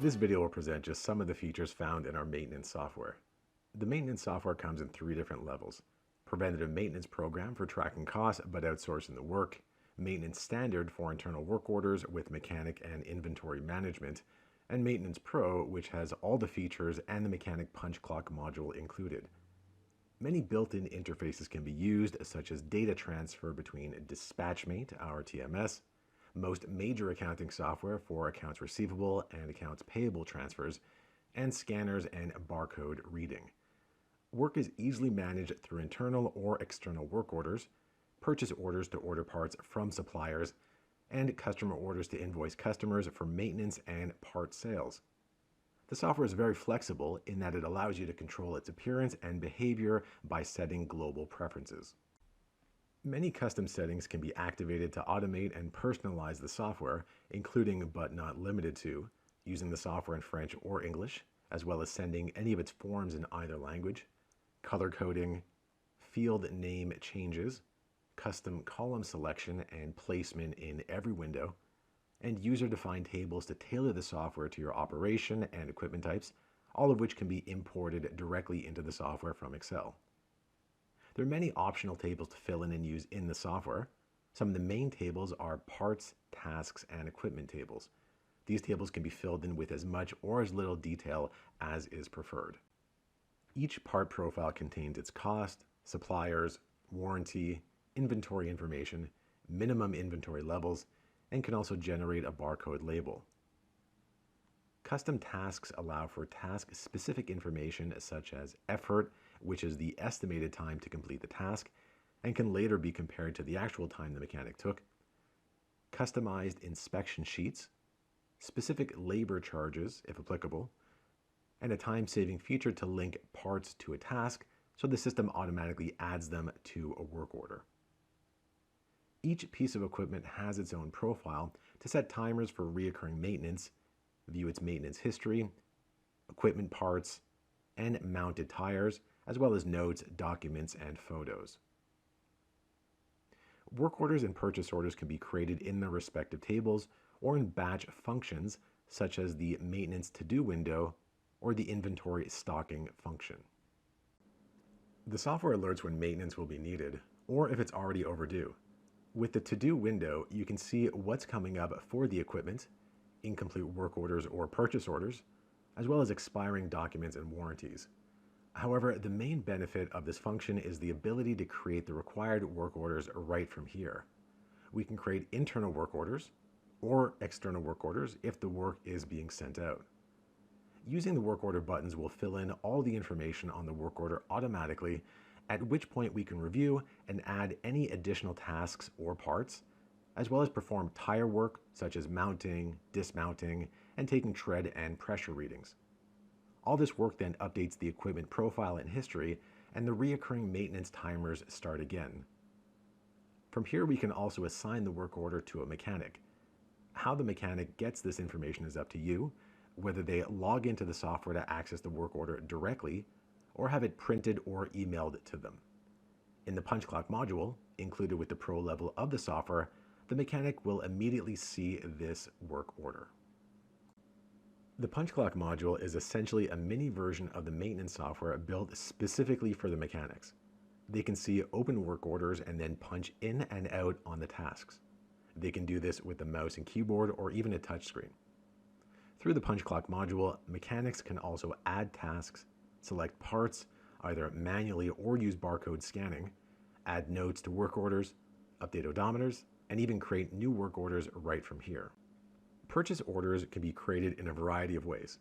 This video will present just some of the features found in our maintenance software. The maintenance software comes in 3 different levels: preventative maintenance program for tracking costs but outsourcing the work, maintenance standard for internal work orders with mechanic and inventory management, and maintenance pro, which has all the features and the mechanic punch clock module included. Many built-in interfaces can be used, such as data transfer between DispatchMate, our TMS, most major accounting software for accounts receivable and accounts payable transfers, and scanners and barcode reading. Work is easily managed through internal or external work orders, purchase orders to order parts from suppliers, and customer orders to invoice customers for maintenance and part sales. The software is very flexible in that it allows you to control its appearance and behavior by setting global preferences. Many custom settings can be activated to automate and personalize the software, including but not limited to using the software in French or English, as well as sending any of its forms in either language, color coding, field name changes, custom column selection and placement in every window, and user-defined tables to tailor the software to your operation and equipment types, all of which can be imported directly into the software from Excel. There are many optional tables to fill in and use in the software. Some of the main tables are parts, tasks, and equipment tables. These tables can be filled in with as much or as little detail as is preferred. Each part profile contains its cost, suppliers, warranty, inventory information, minimum inventory levels, and can also generate a barcode label. Custom tasks allow for task-specific information such as effort, which is the estimated time to complete the task, and can later be compared to the actual time the mechanic took. Customized inspection sheets, specific labor charges, if applicable, and a time-saving feature to link parts to a task so the system automatically adds them to a work order. Each piece of equipment has its own profile to set timers for recurring maintenance, view its maintenance history, equipment parts, and mounted tires, as well as notes, documents, and photos. Work orders and purchase orders can be created in their respective tables or in batch functions such as the maintenance to-do window or the inventory stocking function. The software alerts when maintenance will be needed or if it's already overdue. With the to-do window, you can see what's coming up for the equipment, incomplete work orders or purchase orders, as well as expiring documents and warranties. However, the main benefit of this function is the ability to create the required work orders right from here. We can create internal work orders or external work orders if the work is being sent out. Using the work order buttons will fill in all the information on the work order automatically, at which point we can review and add any additional tasks or parts, as well as perform tire work such as mounting, dismounting, and taking tread and pressure readings. All this work then updates the equipment profile and history, and the recurring maintenance timers start again. From here we can also assign the work order to a mechanic. How the mechanic gets this information is up to you, whether they log into the software to access the work order directly, or have it printed or emailed to them. In the punch clock module, included with the pro level of the software, the mechanic will immediately see this work order. The punch clock module is essentially a mini version of the maintenance software built specifically for the mechanics. They can see open work orders and then punch in and out on the tasks. They can do this with the mouse and keyboard or even a touchscreen. Through the punch clock module, mechanics can also add tasks, select parts, either manually or use barcode scanning, add notes to work orders, update odometers, and even create new work orders right from here. Purchase orders can be created in a variety of ways.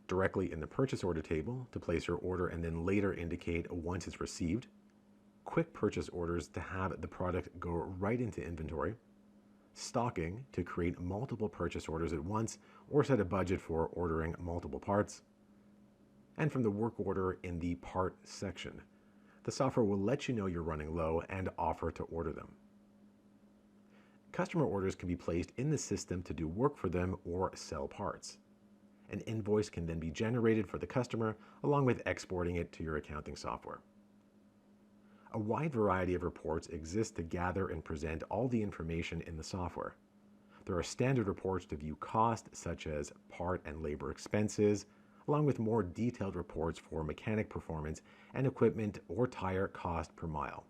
Directly in the purchase order table to place your order and then later indicate once it's received. Quick purchase orders to have the product go right into inventory. Stocking to create multiple purchase orders at once or set a budget for ordering multiple parts. And from the work order in the part section, the software will let you know you're running low and offer to order them. Customer orders can be placed in the system to do work for them or sell parts. An invoice can then be generated for the customer along with exporting it to your accounting software. A wide variety of reports exist to gather and present all the information in the software. There are standard reports to view cost, such as part and labor expenses, along with more detailed reports for mechanic performance and equipment or tire cost per mile.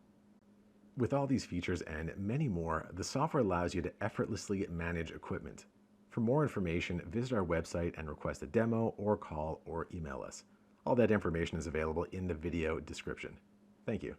With all these features and many more, the software allows you to effortlessly manage equipment. For more information, visit our website and request a demo or call or email us. All that information is available in the video description. Thank you.